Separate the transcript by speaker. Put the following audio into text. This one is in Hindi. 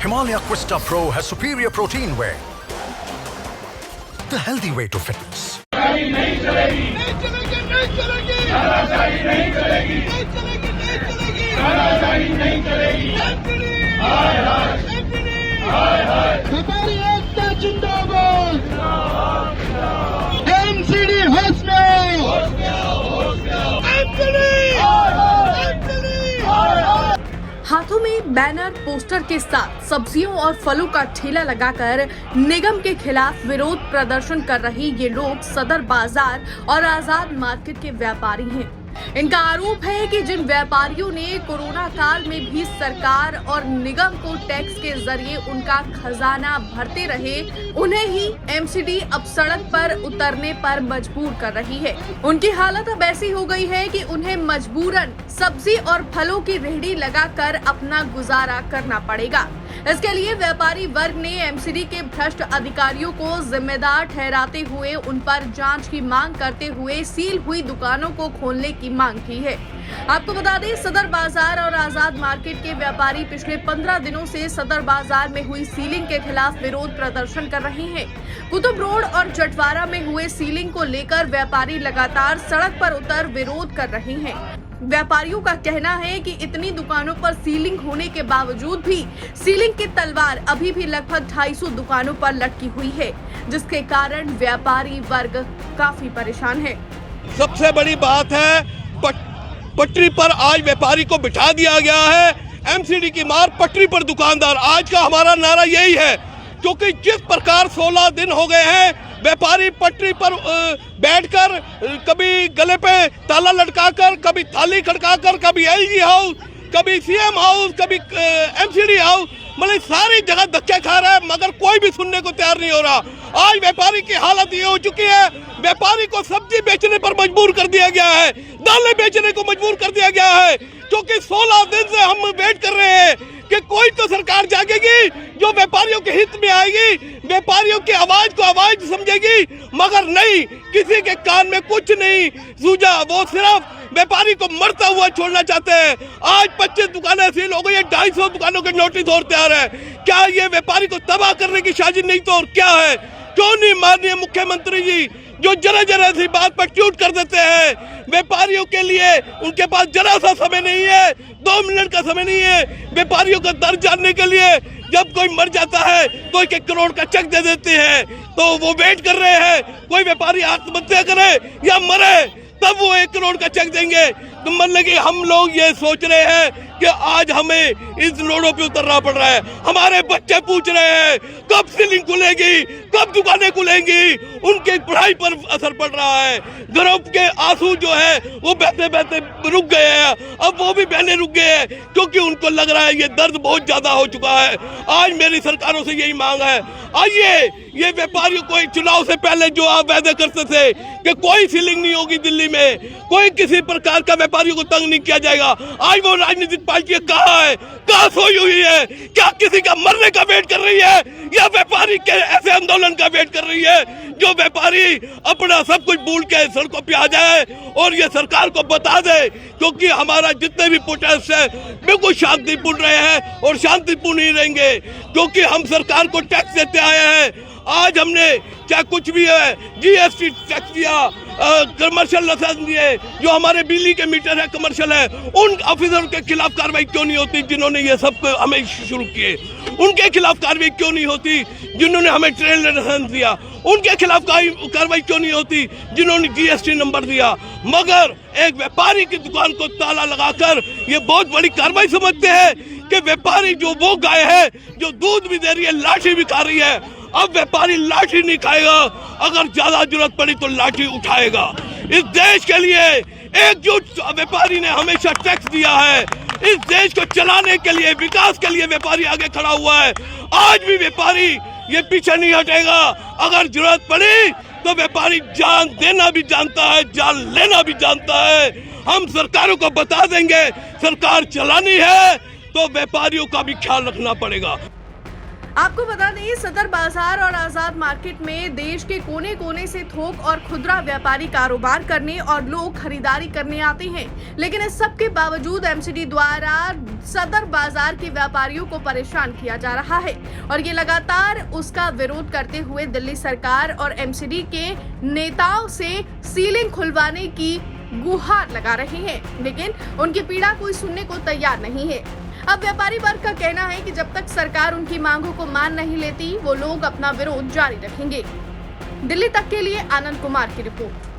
Speaker 1: Himalaya Quista Pro has superior protein whey, the healthy way to fitness.
Speaker 2: नहीं चलेगी, नहीं चलेगी, नहीं चलेगी, तानाशाही नहीं चलेगी, नहीं चलेगी, नहीं चलेगी, तानाशाही नहीं चलेगी। हाय हाय, हाय हाय, हमारी एकता जिंदाबाद, एमसीडी होश में आओ, एमसीडी,
Speaker 3: हाथों में बैनर पोस्टर के साथ सब्जियों और फलों का ठेला लगाकर निगम के खिलाफ विरोध प्रदर्शन कर रहे ये लोग सदर बाजार और आजाद मार्केट के व्यापारी हैं। इनका आरोप है कि जिन व्यापारियों ने कोरोना काल में भी सरकार और निगम को टैक्स के जरिए उनका खजाना भरते रहे, उन्हें ही एमसीडी अब सड़क पर उतरने पर मजबूर कर रही है। उनकी हालत अब ऐसी हो गई है कि उन्हें मजबूरन सब्जी और फलों की रेहड़ी लगाकर अपना गुजारा करना पड़ेगा। इसके लिए व्यापारी वर्ग ने एमसीडी के भ्रष्ट अधिकारियों को जिम्मेदार ठहराते हुए उन पर जांच की मांग करते हुए सील हुई दुकानों को खोलने की मांग की है। आपको बता दें, सदर बाजार और आजाद मार्केट के व्यापारी पिछले 15 दिनों से सदर बाजार में हुई सीलिंग के खिलाफ विरोध प्रदर्शन कर रहे हैं। कुतुब रोड और जटवारा में हुए सीलिंग को लेकर व्यापारी लगातार सड़क पर उतर विरोध कर रहे हैं। व्यापारियों का कहना है कि इतनी दुकानों पर सीलिंग होने के बावजूद भी सीलिंग की तलवार अभी भी लगभग 250 दुकानों पर लटकी हुई है, जिसके कारण व्यापारी वर्ग काफी परेशान है।
Speaker 4: सबसे बड़ी बात है, पटरी पर आज व्यापारी को बिठा दिया गया है। एमसीडी की मार, पटरी पर दुकानदार। आज का हमारा नारा यही है, क्योंकि जिस प्रकार 16 दिन हो गए हैं व्यापारी पटरी पर बैठकर कभी गले पे ताला लटकाकर, कभी थाली खड़काकर, कभी एलजी हाउस, कभी सीएम हाउस, कभी एमसीडी हाउस, मतलब सारी जगह धक्के खा रहा है, मगर कोई भी सुनने को तैयार नहीं हो रहा। आज व्यापारी की हालत ये हो चुकी है, व्यापारी को सब्जी बेचने पर मजबूर कर दिया गया है, दालें बेचने को मजबूर कर दिया गया है, क्योंकि 16 दिन से हम वेट कर रहे हैं कि कोई तो सरकार जागेगी जो व्यापारियों के हित में आएगी, व्यापारियों की आवाज को आवाज समझेगी, मगर नहीं, किसी के कान में कुछ नहीं सूझा। वो सिर्फ व्यापारी को मरता हुआ छोड़ना चाहते हैं। आज 25 दुकानें सील हो गई है, 250 दुकानों के नोटिस और तैयार है। क्या ये व्यापारी को तबाह करने की साजिश नहीं तो और क्या है? क्यों नहीं माननीय मुख्यमंत्री जी, जो जरा जरा सी बात पर ट्वीट कर देते हैं, व्यापारियों के लिए उनके पास जरा सा समय नहीं है, 2 मिनट का समय नहीं है व्यापारियों का दर्द जानने के लिए। जब कोई मर जाता है तो 1 करोड़ का चेक दे देते हैं, तो वो वेट कर रहे हैं कोई व्यापारी आत्महत्या करे या मरे, तब वो 1 करोड़ का चेक देंगे। तो मतलब कि हम लोग ये सोच रहे हैं कि आज हमें इस रोडों पे उतरना पड़ रहा है। हमारे बच्चे पूछ रहे हैं कब सीलिंग खुलेगी, कब दुकानें खुलेंगी, उनके पढ़ाई पर असर पड़ रहा है। घरों के आंसू जो है वो बहते बहते रुक गए हैं, अब वो भी बहने रुक गए हैं, क्योंकि उनको लग रहा है ये दर्द बहुत ज्यादा हो चुका है। आज मेरी सरकारों से यही मांग है, आइए, ये व्यापारियों को चुनाव से पहले जो आप वादे करते थे कि कोई सीलिंग नहीं होगी दिल्ली में, कोई किसी प्रकार का व्यापारियों को तंग नहीं किया जाएगा, आज वो राजनीतिक पार्टियां कहाँ है, कहाँ सोई हुई है? क्या किसी का मरने का वेट कर रही है या व्यापारी के ऐसे आंदोलन का वेट कर रही है जो व्यापारी अपना सब कुछ भूल के सड़कों पे आ जाए और ये सरकार को बता दे? क्योंकि हमारा जितने भी प्रोटेस्ट है बिल्कुल शांतिपूर्ण रहे हैं और शांतिपूर्ण ही रहेंगे, क्योंकि हम सरकार को टैक्स देते आए हैं। आज हमने चाहे कुछ भी है, जीएसटी टैक्स दिया, कमर्शियल लाइसेंस दिए, जो हमारे बिजली के मीटर है कमर्शियल है, उन ऑफिसरों के खिलाफ कार्रवाई क्यों नहीं होती जिन्होंने ये सब हमें शुरू किए? उनके खिलाफ कार्रवाई क्यों नहीं होती जिन्होंने हमें ट्रेड लाइसेंस दिया? उनके खिलाफ कार्रवाई क्यों नहीं होती जिन्होंने जीएसटी नंबर दिया? मगर एक व्यापारी की दुकान को ताला लगाकर ये बहुत बड़ी कार्रवाई समझते हैं कि व्यापारी जो वो गाय है जो दूध भी दे रही है, लाठी भी खा रही है, अब व्यापारी लाठी नहीं खाएगा, अगर ज्यादा जरूरत पड़ी तो लाठी उठाएगा। इस देश के लिए एकजुट व्यापारी ने हमेशा टैक्स दिया है, इस देश को चलाने के लिए, विकास के लिए व्यापारी आगे खड़ा हुआ है। आज भी व्यापारी ये पीछे नहीं हटेगा, अगर जरूरत पड़ी तो व्यापारी जान देना भी जानता है, जान लेना भी जानता है। हम सरकारों को बता देंगे सरकार चलानी है तो व्यापारियों का भी ख्याल रखना पड़ेगा।
Speaker 3: आपको बता दें, सदर बाजार और आजाद मार्केट में देश के कोने कोने से थोक और खुदरा व्यापारी कारोबार करने और लोग खरीदारी करने आते हैं, लेकिन इस सब के बावजूद एमसीडी द्वारा सदर बाजार के व्यापारियों को परेशान किया जा रहा है और ये लगातार उसका विरोध करते हुए दिल्ली सरकार और एमसीडी के नेताओं से सीलिंग खुलवाने की गुहार लगा रहे हैं, लेकिन उनकी पीड़ा कोई सुनने को तैयार नहीं है। अब व्यापारी वर्ग का कहना है कि जब तक सरकार उनकी मांगों को मान नहीं लेती, वो लोग अपना विरोध जारी रखेंगे। दिल्ली तक के लिए आनंद कुमार की रिपोर्ट।